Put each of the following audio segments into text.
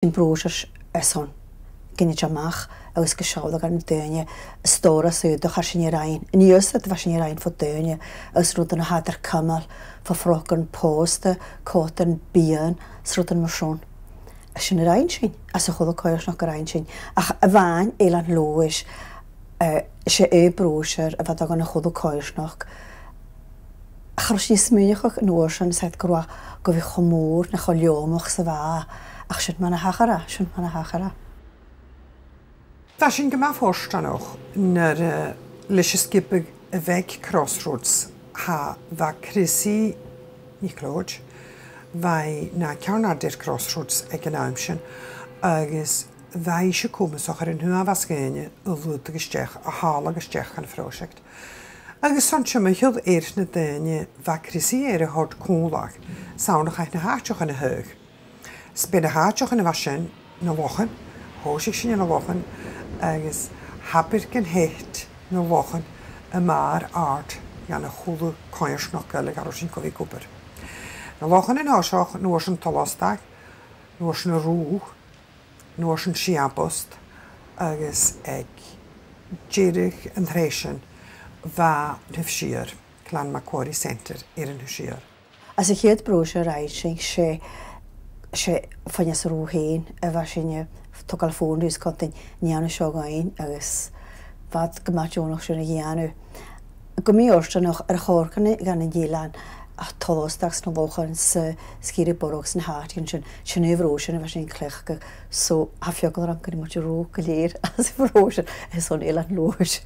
In brúis son ginne amach agus go seála gan duine stóra súdach a sin rain. Níos a sin rain fo duine agus rúd an hadar cymal fo frogan pósta, cótan bían, srúdan marsón. A sin rain sin, as a chula coir nach rain sin. Ach a bhain élan lúis sé brúisir a bheit gan a chula coir nach. A char sin smúneach an uair sin seit go bhí chomór na cho leomach sa bha. Ach sin man a hachara. Tá sin go má fórstan auch nar leis skipig a bheith Crossroads ha bha Chrissy Niclóid bhai na ceannadir Crossroads ag an aimsin agus bhai se cumasach ar an hua vascéine a lúd agusteach a hála agusteach an frósect. Agus son se me hild na daine bha Chrissy a hort cúlach saunach ag na háteach an a hug. Spin a háteach an a bhasin na bhochan, hóisig sin na bhochan, agus habir gan héit na bhochan a mar ard gan a chula coirsnach gaelig ar sin go bhí gúbar. Na bhochan in áiseach nuair sin talastach, nuair sin rúch, nuair sin siabost, agus ag deireach an thréisin bha nifsíar, Clan Macquarie Centre ar an nifsíar. As a chéad brúise raid sin sé fanne sa rúhéin a bheit sinne tugal fónús contain neanna seogáin agus bhd gomáteúnach sinna dhéanú. Go mí orsta nach ar chórcanna gan an dhélan a talósteach na bhchan sa scíri borach na hátíonn sin sinna bhrósin a bheit sin clécha so a fiogil ran go muidir rú go léir as bhrósin is son éile an lúis.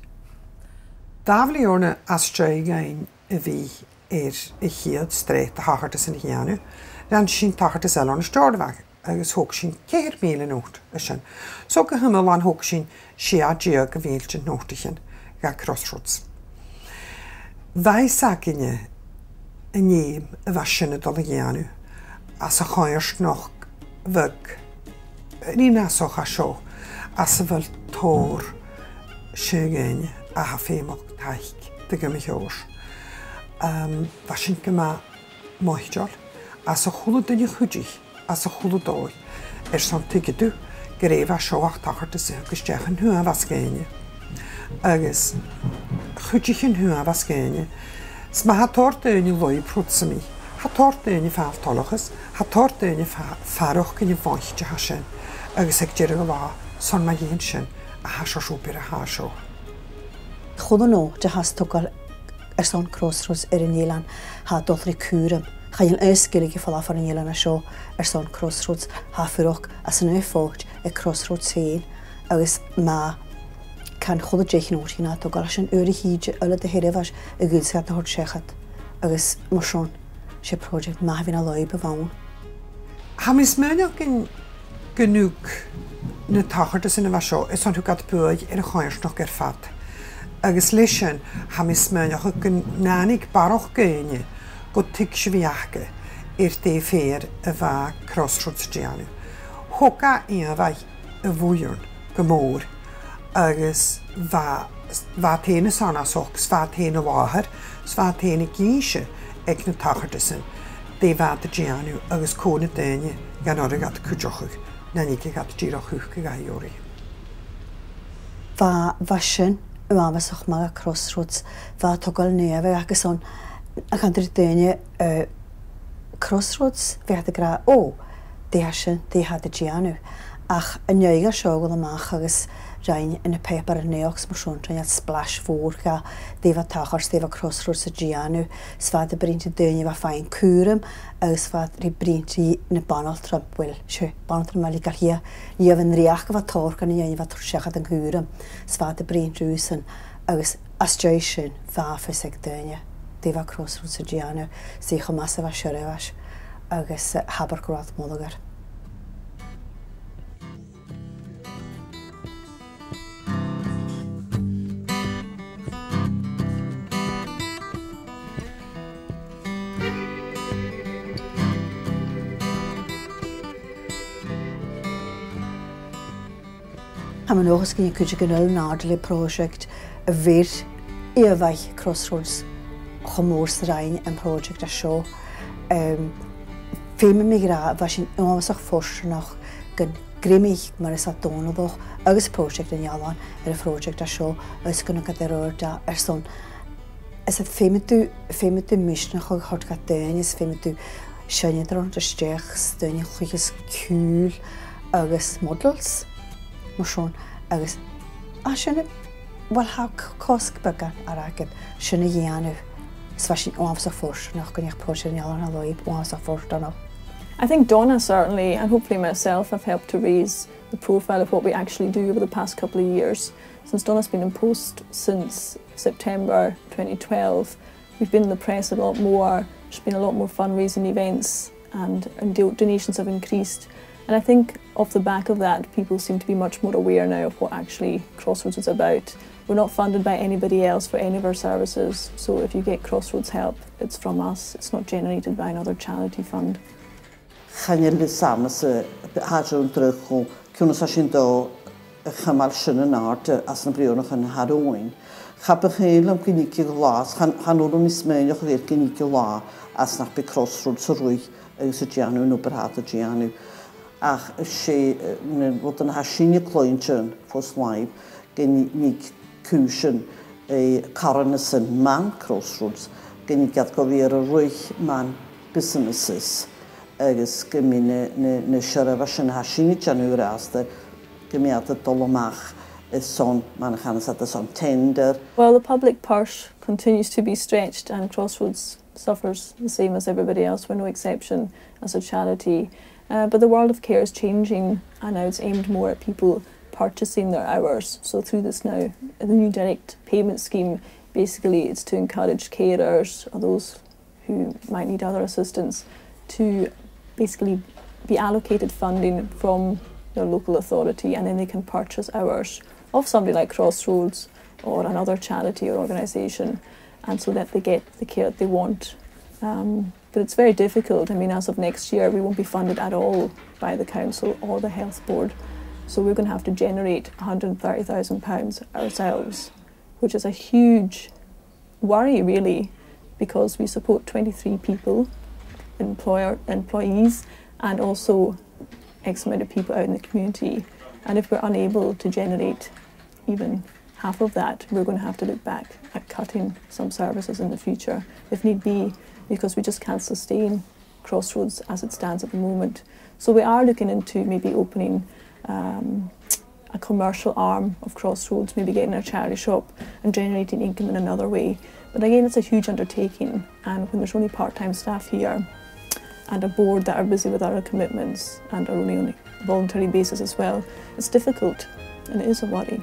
Dábhlíorna as gain a bhí ar i chiad stréit a háhartas in dhéanú, ran sin táhartas eile an stordbheh agus thug sin 4 míle nót a sin. So go humil an thug sin siadíag go bhéilte nótachin ga Crossroads. Bhai sacinne a néim a bheit sinna dul a dhéanú as a cháirst nach bheg ní násoch a seo as a bhfuil tór siagaine a ha féach taich de go mitheoir. Bheit sin go má maithdeal as a chula duine chuidich as a chula dói san tuigeú go réibh a seoach tachartas agusteach an hua vascéine. Agus chuidich an hua vascéine, sma ha tortaine loi prútsamí, ha tortaine fáil talachas, ha tortaine farach gine bhainte ha sin, agus ag deir go bhá son ma dhéon sin a hasisiúpir a háseo. Chula nó de has tugal ar son Crossroads ar an Élan ha dulthaí cúram. Chail ysgilig I falla ffordd yn Ilan a sio son Crossroads hafurach as yn fót Crossroads hyn agus ma can chwyd jeich yn o'r hynna to gael sy'n yr I hyd yla dy hirifas y gylsgad na hwrt siachat agus marsion se project ma fi'n a loib y fawn. Hamis mynach gynwg na tachartas yn y fasio is ond hwgad bwyd yn y choers noch ger ffad. Agus leisyn hamis mynach gyn nanig baroch gynnu go tig sviache te fér a bha Crossroads dianu. Hoca I a bhaith a bhúiorn go mór agus bha téna sanasoch, sva téna láthar, sva téna gíise ag na tachartasan dé bha a dianu agus cóna daine gan oragad cúdeochuch na ní gad dírachuch go gaiori. Bha sin uamasach ma Crossroads bha togal nuamh agus on a gan daine Crossroads bheith a gra dé sin dé had a Giannu ach a neuga seogol amach agus rain in a paper an neochs marsún trein splash fór ga défa tachars défa Crossroads a Giannu svad a brinte daine va fain cúram agus svad ri brinte na banal trampwil se banal tramali gar hia níofn riach va tor gan ni va torchad an cúram svad a brinte úsan agus astration va fysig daine Défa Crossroads a Giannu, sich o masaf a siarefas, agus habar gwrdd mólagar. Am yn ochos gyn i cwyd gynnyl nardal project y fyr I a faich Crossroads chomór rain an project a seo. Féime mé gra bheit sin ámasach fórsanach gan grimich mar is a dónadach agus project in Jalan a project a seo agus gona go da son. Is het féimiú misisnach chu hart ga dain is féimiú sineidir an steach duine chugus cúil agus models mar sin agus a sinna bhil ha cosc began ar agad sinna dhéanamh sa sin ámsa fós nach gon project in Jalan a loib ámsa fós danach. I think Donna certainly, and hopefully myself, have helped to raise the profile of what we actually do over the past couple of years. Since Donna's been in post since September 2012, we've been in the press a lot more, there's been a lot more fundraising events and donations have increased. And I think off the back of that, people seem to be much more aware now of what actually Crossroads is about. We're not funded by anybody else for any of our services, so if you get Crossroads help, it's from us, it's not generated by another charity fund. Chanel vi samas hadrwn drachol cwnas a sy'n do chymal sy'n yn art as na briwrnach yn harwyn. Chapach heil am gynnig glas, chan o'r mismein o'ch ddeir gynnig la as nach by Crossroads o rwy ys y gianw nhw brad y gianw. Ach sé, fod yn hasin i cloentyn ffos laib gynnig cwysyn Coronason man Crossroads gynnig adgofi'r rwych man businesses. Agus gymi na siarad sy'n hasin i janw rasta gymi ad y dolomach son man chanas at y son tender. Well, the public purse continues to be stretched and Crossroads suffers the same as everybody else. We're no exception as a charity. But the world of care is changing and now it's aimed more at people purchasing their hours. So through this now, the new direct payment scheme, basically it's to encourage carers or those who might need other assistance to basically be allocated funding from their local authority and then they can purchase hours of somebody like Crossroads or another charity or organisation and so that they get the care that they want. But it's very difficult. I mean, as of next year, we won't be funded at all by the council or the health board. So we're going to have to generate £130,000 ourselves, which is a huge worry, really, because we support 23 people, employees, and also X amount of people out in the community. And if we're unable to generate even half of that, we're going to have to look back at cutting some services in the future, if need be, because we just can't sustain Crossroads as it stands at the moment. So we are looking into maybe opening a commercial arm of Crossroads, maybe getting a charity shop and generating income in another way. But again, it's a huge undertaking, and when there's only part-time staff here and a board that are busy with other commitments and are only on a voluntary basis as well, it's difficult and it is a worry.